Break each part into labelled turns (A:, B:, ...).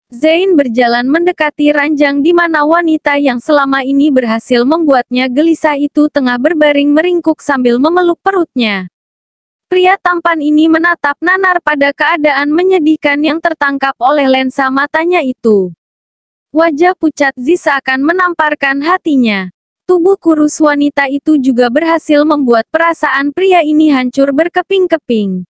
A: Zain berjalan mendekati ranjang di mana wanita yang selama ini berhasil membuatnya gelisah itu tengah berbaring meringkuk sambil memeluk perutnya. Pria tampan ini menatap nanar pada keadaan menyedihkan yang tertangkap oleh lensa matanya itu. Wajah pucat Zi seakan menamparkan hatinya. Tubuh kurus wanita itu juga berhasil membuat perasaan pria ini hancur berkeping-keping.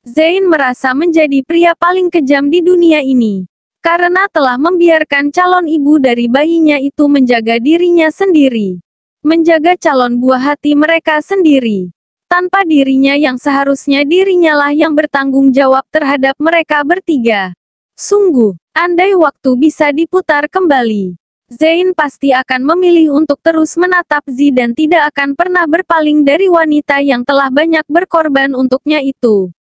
A: Zain merasa menjadi pria paling kejam di dunia ini. Karena telah membiarkan calon ibu dari bayinya itu menjaga dirinya sendiri. Menjaga calon buah hati mereka sendiri. Tanpa dirinya yang seharusnya dirinya lah yang bertanggung jawab terhadap mereka bertiga. Sungguh, andai waktu bisa diputar kembali, Zain pasti akan memilih untuk terus menatap Zi dan tidak akan pernah berpaling dari wanita yang telah banyak berkorban untuknya itu.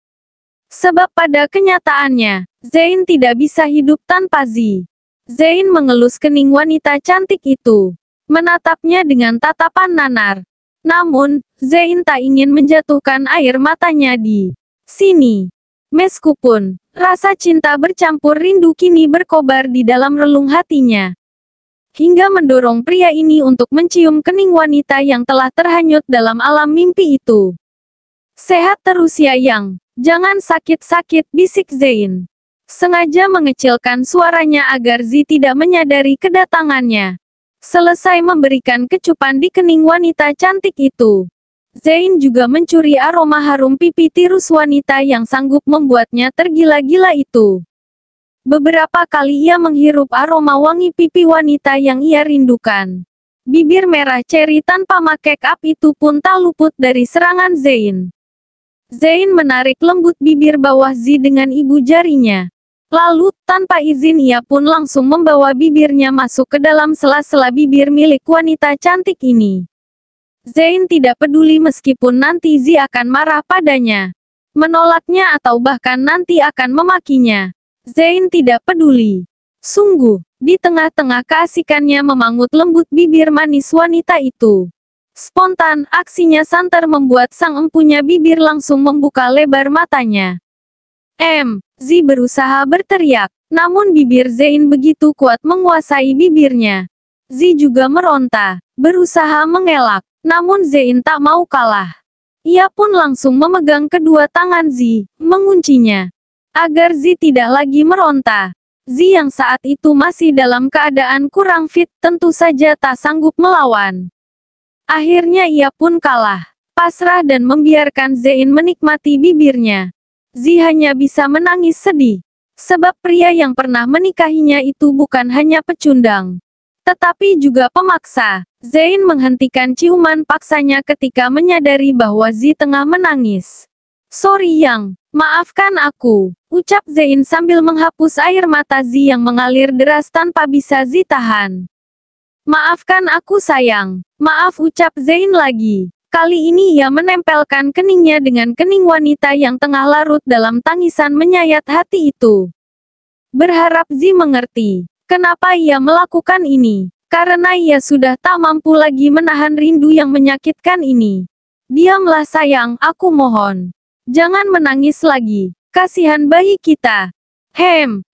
A: Sebab pada kenyataannya, Zain tidak bisa hidup tanpa Zi. Zain mengelus kening wanita cantik itu. Menatapnya dengan tatapan nanar. Namun, Zain tak ingin menjatuhkan air matanya di sini. Meskipun, rasa cinta bercampur rindu kini berkobar di dalam relung hatinya. Hingga mendorong pria ini untuk mencium kening wanita yang telah terhanyut dalam alam mimpi itu. Sehat terus ya Yang. Jangan sakit-sakit, bisik Zain. Sengaja mengecilkan suaranya agar Zi tidak menyadari kedatangannya. Selesai memberikan kecupan di kening wanita cantik itu, Zain juga mencuri aroma harum pipi tirus wanita yang sanggup membuatnya tergila-gila itu. Beberapa kali ia menghirup aroma wangi pipi wanita yang ia rindukan. Bibir merah ceri tanpa make up itu pun tak luput dari serangan Zain. Zain menarik lembut bibir bawah Zi dengan ibu jarinya. Lalu, tanpa izin ia pun langsung membawa bibirnya masuk ke dalam sela-sela bibir milik wanita cantik ini. Zain tidak peduli meskipun nanti Zi akan marah padanya, menolaknya atau bahkan nanti akan memakinya. Zain tidak peduli. Sungguh, di tengah-tengah keasikannya memangut lembut bibir manis wanita itu. Spontan, aksinya santer membuat sang empunya bibir langsung membuka lebar matanya. Zi berusaha berteriak, namun bibir Zain begitu kuat menguasai bibirnya. Zi juga meronta, berusaha mengelak, namun Zain tak mau kalah. Ia pun langsung memegang kedua tangan Zi, menguncinya. Agar Zi tidak lagi meronta. Zi yang saat itu masih dalam keadaan kurang fit, tentu saja tak sanggup melawan. Akhirnya ia pun kalah, pasrah dan membiarkan Zain menikmati bibirnya. Zi hanya bisa menangis sedih. Sebab pria yang pernah menikahinya itu bukan hanya pecundang, tetapi juga pemaksa. Zain menghentikan ciuman paksanya ketika menyadari bahwa Zi tengah menangis. "Sorry Yang, maafkan aku," ucap Zain sambil menghapus air mata Zi yang mengalir deras tanpa bisa Zi tahan. "Maafkan aku sayang." "Maaf," ucap Zain lagi. Kali ini ia menempelkan keningnya dengan kening wanita yang tengah larut dalam tangisan menyayat hati itu. Berharap Zi mengerti kenapa ia melakukan ini. Karena ia sudah tak mampu lagi menahan rindu yang menyakitkan ini. "Diamlah sayang, aku mohon. Jangan menangis lagi. Kasihan bayi kita."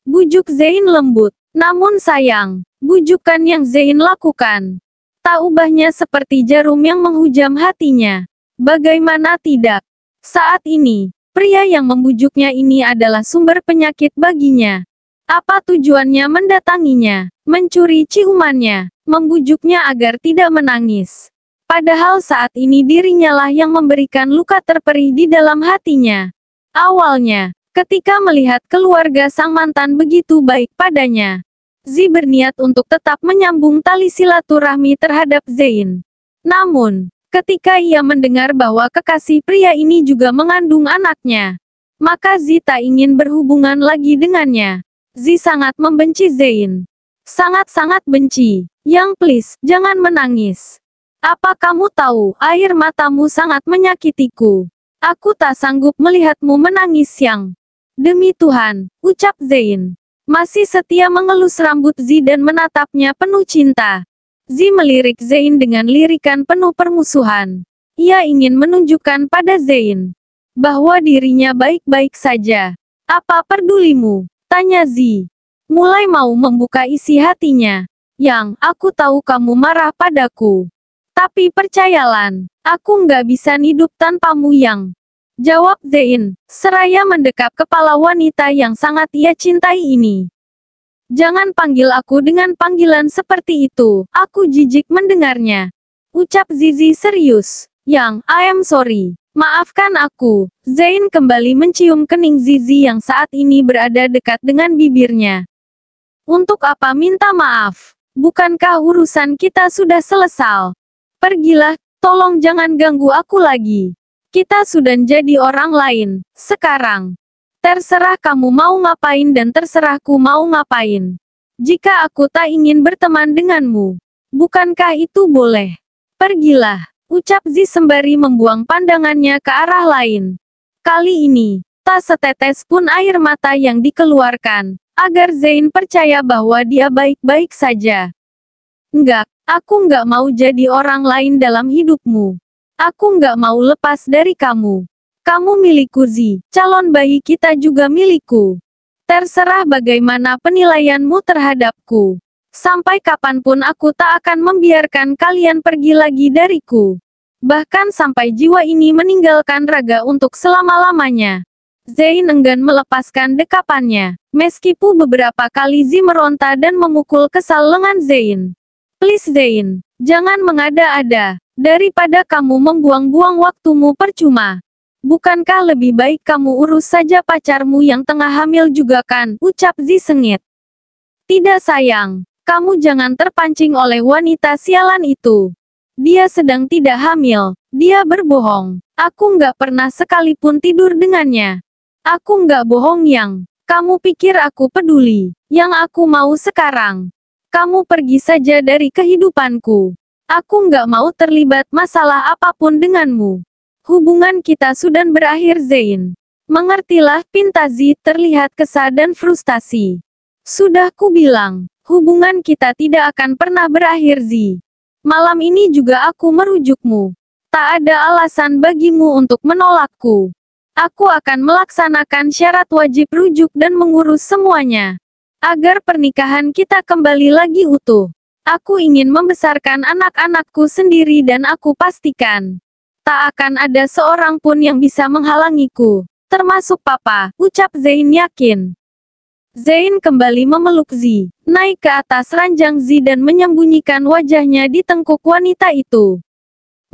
A: Bujuk Zain lembut. Namun sayang, bujukan yang Zain lakukan tak ubahnya seperti jarum yang menghujam hatinya. Bagaimana tidak? Saat ini, pria yang membujuknya ini adalah sumber penyakit baginya. Apa tujuannya mendatanginya, mencuri ciumannya, membujuknya agar tidak menangis? Padahal saat ini dirinya lah yang memberikan luka terperih di dalam hatinya. Awalnya, ketika melihat keluarga sang mantan begitu baik padanya, Zi berniat untuk tetap menyambung tali silaturahmi terhadap Zain. Namun, ketika ia mendengar bahwa kekasih pria ini juga mengandung anaknya, maka Zi tak ingin berhubungan lagi dengannya. Zi sangat membenci Zain. Sangat-sangat benci. "Yang please, jangan menangis. Apa kamu tahu, air matamu sangat menyakitiku. Aku tak sanggup melihatmu menangis Yang." "Demi Tuhan," ucap Zain. Masih setia mengelus rambut Zi dan menatapnya penuh cinta. Zi melirik Zain dengan lirikan penuh permusuhan. Ia ingin menunjukkan pada Zain bahwa dirinya baik-baik saja. "Apa pedulimu?" tanya Zi. mulai mau membuka isi hatinya. Yang, aku tahu kamu marah padaku. Tapi percayalah, aku nggak bisa hidup tanpamu Yang. Jawab Zein, seraya mendekap kepala wanita yang sangat ia cintai ini. Jangan panggil aku dengan panggilan seperti itu, aku jijik mendengarnya. Ucap Zizi serius. Yang, I am sorry. Maafkan aku. Zein kembali mencium kening Zizi yang saat ini berada dekat dengan bibirnya. Untuk apa minta maaf? Bukankah urusan kita sudah selesai? Pergilah, tolong jangan ganggu aku lagi. Kita sudah jadi orang lain, sekarang. Terserah kamu mau ngapain dan terserahku mau ngapain. Jika aku tak ingin berteman denganmu, bukankah itu boleh? Pergilah, ucap Zi sembari membuang pandangannya ke arah lain. Kali ini, tak setetes pun air mata yang dikeluarkan, agar Zein percaya bahwa dia baik-baik saja. Enggak, aku nggak mau jadi orang lain dalam hidupmu. Aku nggak mau lepas dari kamu. Kamu milikku Zi, calon bayi kita juga milikku. Terserah bagaimana penilaianmu terhadapku. Sampai kapanpun aku tak akan membiarkan kalian pergi lagi dariku. Bahkan sampai jiwa ini meninggalkan raga untuk selama-lamanya. Zein enggan melepaskan dekapannya. Meskipun beberapa kali Zi meronta dan memukul kesal lengan Zein. Please Zein, jangan mengada-ada. Daripada kamu membuang-buang waktumu percuma. Bukankah lebih baik kamu urus saja pacarmu yang tengah hamil juga kan? Ucap Zi sengit. Tidak sayang, kamu jangan terpancing oleh wanita sialan itu. Dia sedang tidak hamil, dia berbohong. Aku nggak pernah sekalipun tidur dengannya. Aku nggak bohong Yang. Kamu pikir aku peduli? Yang aku mau sekarang. Kamu pergi saja dari kehidupanku. Aku nggak mau terlibat masalah apapun denganmu. Hubungan kita sudah berakhir Zein. Mengertilah, pinta Zi terlihat kesal dan frustasi. Sudah ku bilang, hubungan kita tidak akan pernah berakhir Zi. Malam ini juga aku merujukmu. Tak ada alasan bagimu untuk menolakku. Aku akan melaksanakan syarat wajib rujuk dan mengurus semuanya. Agar pernikahan kita kembali lagi utuh. Aku ingin membesarkan anak-anakku sendiri dan aku pastikan. Tak akan ada seorang pun yang bisa menghalangiku. Termasuk papa, ucap Zein yakin. Zein kembali memeluk Zi, naik ke atas ranjang Zi dan menyembunyikan wajahnya di tengkuk wanita itu.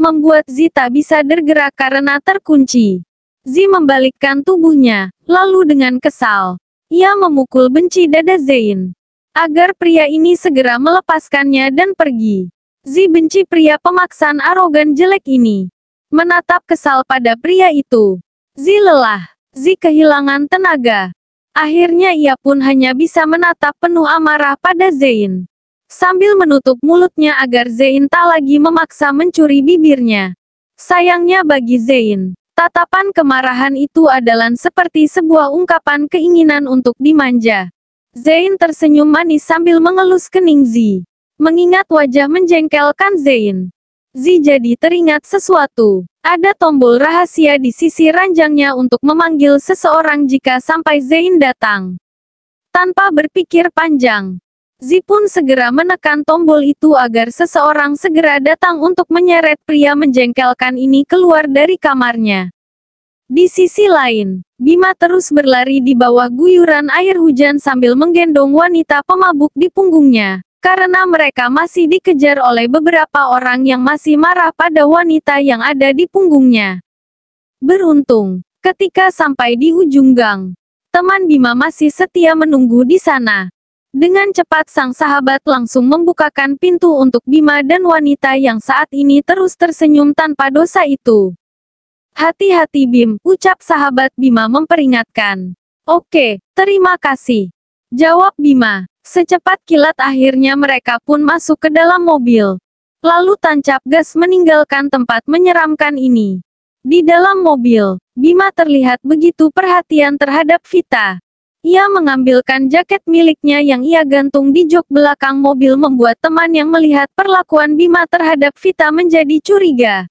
A: Membuat Zi tak bisa bergerak karena terkunci. Zi membalikkan tubuhnya, lalu dengan kesal. Ia memukul benci dada Zein. Agar pria ini segera melepaskannya dan pergi. Zi benci pria pemaksan arogan jelek ini. Menatap kesal pada pria itu. Zi lelah. Zi kehilangan tenaga. Akhirnya ia pun hanya bisa menatap penuh amarah pada Zein. Sambil menutup mulutnya agar Zein tak lagi memaksa mencuri bibirnya. Sayangnya bagi Zein, tatapan kemarahan itu adalah seperti sebuah ungkapan keinginan untuk dimanja. Zein tersenyum manis sambil mengelus kening Zi. Mengingat wajah menjengkelkan Zein. Zi jadi teringat sesuatu. Ada tombol rahasia di sisi ranjangnya untuk memanggil seseorang jika sampai Zein datang. Tanpa berpikir panjang, Zi pun segera menekan tombol itu agar seseorang segera datang untuk menyeret pria menjengkelkan ini keluar dari kamarnya. Di sisi lain, Bima terus berlari di bawah guyuran air hujan sambil menggendong wanita pemabuk di punggungnya, karena mereka masih dikejar oleh beberapa orang yang masih marah pada wanita yang ada di punggungnya. Beruntung, ketika sampai di ujung gang, teman Bima masih setia menunggu di sana. Dengan cepat sang sahabat langsung membukakan pintu untuk Bima dan wanita yang saat ini terus tersenyum tanpa dosa itu. Hati-hati Bim, ucap sahabat Bima memperingatkan. Oke, terima kasih. Jawab Bima. Secepat kilat akhirnya mereka pun masuk ke dalam mobil. Lalu tancap gas meninggalkan tempat menyeramkan ini. Di dalam mobil, Bima terlihat begitu perhatian terhadap Vita. Ia mengambilkan jaket miliknya yang ia gantung di jok belakang mobil membuat teman yang melihat perlakuan Bima terhadap Vita menjadi curiga.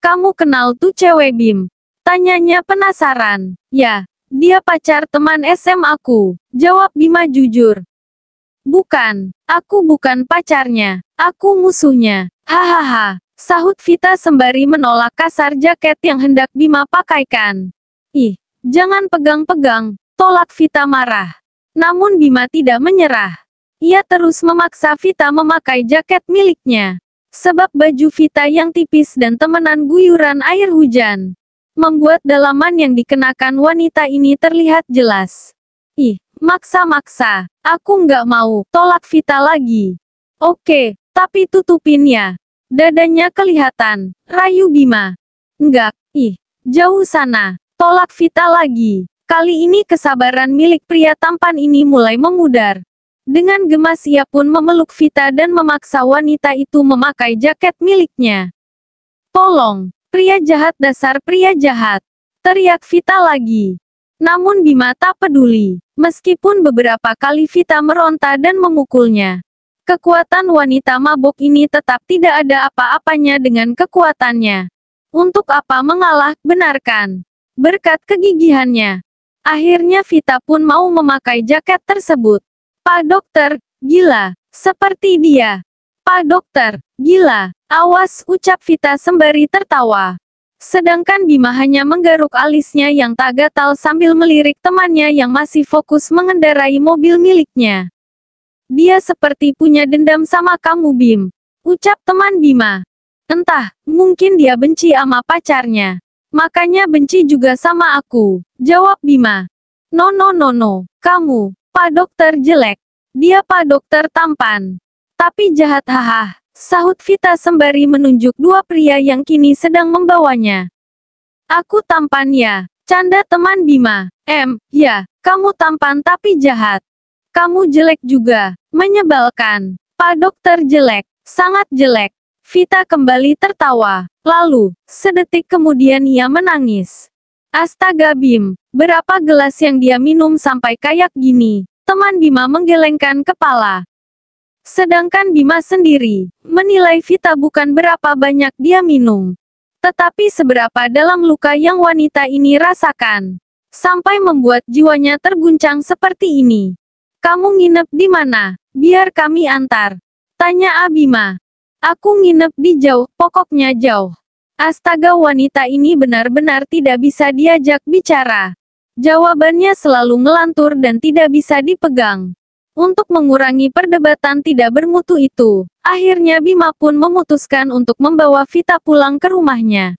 A: Kamu kenal tuh cewek Bim? Tanyanya penasaran. Ya, Dia pacar teman SMA-ku, jawab Bima jujur. Bukan, aku bukan pacarnya, aku musuhnya. Hahaha, sahut Vita sembari menolak kasar jaket yang hendak Bima pakaikan. Ih, jangan pegang-pegang, tolak Vita marah. Namun Bima tidak menyerah. Ia terus memaksa Vita memakai jaket miliknya. Sebab baju Vita yang tipis dan temenan guyuran air hujan membuat dalaman yang dikenakan wanita ini terlihat jelas. Ih, maksa-maksa. Aku nggak mau, tolak Vita lagi. Oke, tapi tutupin ya. Dadanya kelihatan, rayu Bima. Enggak, ih, jauh sana. Tolak Vita lagi. Kali ini kesabaran milik pria tampan ini mulai memudar. Dengan gemas ia pun memeluk Vita dan memaksa wanita itu memakai jaket miliknya. Tolong, pria jahat dasar pria jahat. Teriak Vita lagi. Namun Bima tak peduli. Meskipun beberapa kali Vita meronta dan memukulnya. Kekuatan wanita mabuk ini tetap tidak ada apa-apanya dengan kekuatannya. Untuk apa mengalah, benarkan. Berkat kegigihannya. Akhirnya Vita pun mau memakai jaket tersebut. Pak Dokter, gila. Seperti dia. Pak Dokter, gila. Awas, ucap Vita sembari tertawa. Sedangkan Bima hanya menggaruk alisnya yang tak gatal sambil melirik temannya yang masih fokus mengendarai mobil miliknya. Dia seperti punya dendam sama kamu Bim. Ucap teman Bima. Entah, mungkin dia benci sama pacarnya. Makanya benci juga sama aku. Jawab Bima. No, kamu, Pak Dokter jelek. Dia Pak Dokter tampan. Tapi jahat haha. Sahut Vita sembari menunjuk dua pria yang kini sedang membawanya. Aku tampan ya, canda teman Bima. Ya, kamu tampan tapi jahat. Kamu jelek juga, menyebalkan. Pak Dokter jelek, sangat jelek. Vita kembali tertawa. Lalu, sedetik kemudian ia menangis. Astaga Bim, berapa gelas yang dia minum sampai kayak gini? Teman Bima menggelengkan kepala. Sedangkan Bima sendiri, menilai Vita bukan berapa banyak dia minum. Tetapi seberapa dalam luka yang wanita ini rasakan. Sampai membuat jiwanya terguncang seperti ini. Kamu nginep di mana? Biar kami antar. Tanya Abima. Aku nginep di jauh, pokoknya jauh. Astaga wanita ini benar-benar tidak bisa diajak bicara. Jawabannya selalu ngelantur dan tidak bisa dipegang. Untuk mengurangi perdebatan tidak bermutu itu, akhirnya Bima pun memutuskan untuk membawa Vita pulang ke rumahnya.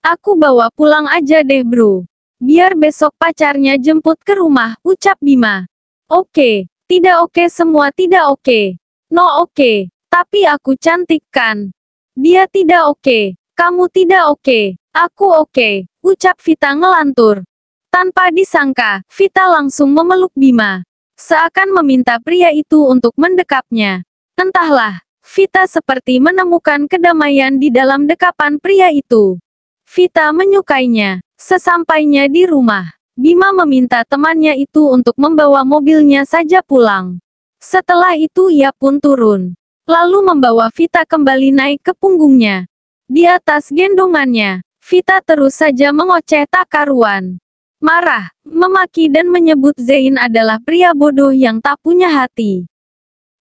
A: Aku bawa pulang aja deh bro. Biar besok pacarnya jemput ke rumah, ucap Bima. Oke, tidak oke semua tidak oke. No oke, tapi aku cantik kan? Dia tidak oke, kamu tidak oke, aku oke, ucap Vita ngelantur. Tanpa disangka, Vita langsung memeluk Bima. Seakan meminta pria itu untuk mendekapnya. Entahlah, Vita seperti menemukan kedamaian di dalam dekapan pria itu. Vita menyukainya. Sesampainya di rumah, Bima meminta temannya itu untuk membawa mobilnya saja pulang. Setelah itu ia pun turun. Lalu membawa Vita kembali naik ke punggungnya. Di atas gendongannya, Vita terus saja mengoceh tak karuan. Marah, memaki dan menyebut Zain adalah pria bodoh yang tak punya hati.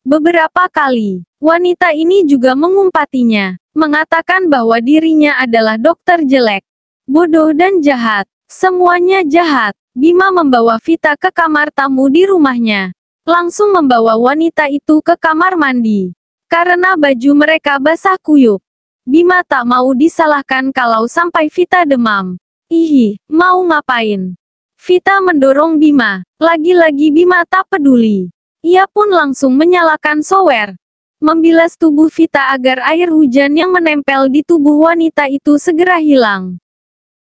A: Beberapa kali, wanita ini juga mengumpatinya, mengatakan bahwa dirinya adalah dokter jelek, bodoh dan jahat. Semuanya jahat. Bima membawa Vita ke kamar tamu di rumahnya. Langsung membawa wanita itu ke kamar mandi. Karena baju mereka basah kuyup. Bima tak mau disalahkan kalau sampai Vita demam. Ih, mau ngapain? Vita mendorong Bima. Lagi-lagi Bima tak peduli. Ia pun langsung menyalakan shower. Membilas tubuh Vita agar air hujan yang menempel di tubuh wanita itu segera hilang.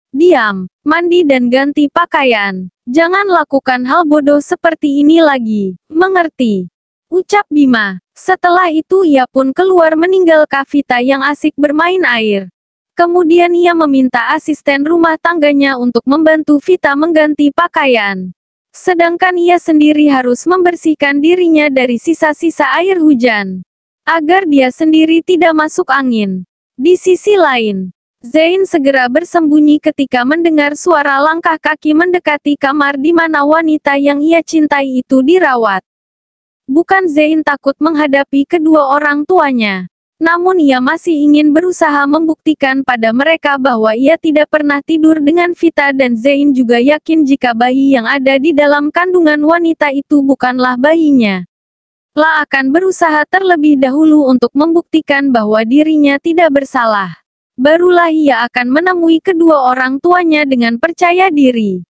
A: Diam, mandi dan ganti pakaian. Jangan lakukan hal bodoh seperti ini lagi. Mengerti? Ucap Bima. Setelah itu ia pun keluar meninggalkan Vita yang asik bermain air. Kemudian ia meminta asisten rumah tangganya untuk membantu Vita mengganti pakaian. Sedangkan ia sendiri harus membersihkan dirinya dari sisa-sisa air hujan. Agar dia sendiri tidak masuk angin. Di sisi lain, Zain segera bersembunyi ketika mendengar suara langkah kaki mendekati kamar di mana wanita yang ia cintai itu dirawat. Bukan Zain takut menghadapi kedua orang tuanya. Namun ia masih ingin berusaha membuktikan pada mereka bahwa ia tidak pernah tidur dengan Vita dan Zain juga yakin jika bayi yang ada di dalam kandungan wanita itu bukanlah bayinya. La akan berusaha terlebih dahulu untuk membuktikan bahwa dirinya tidak bersalah. Barulah ia akan menemui kedua orang tuanya dengan percaya diri.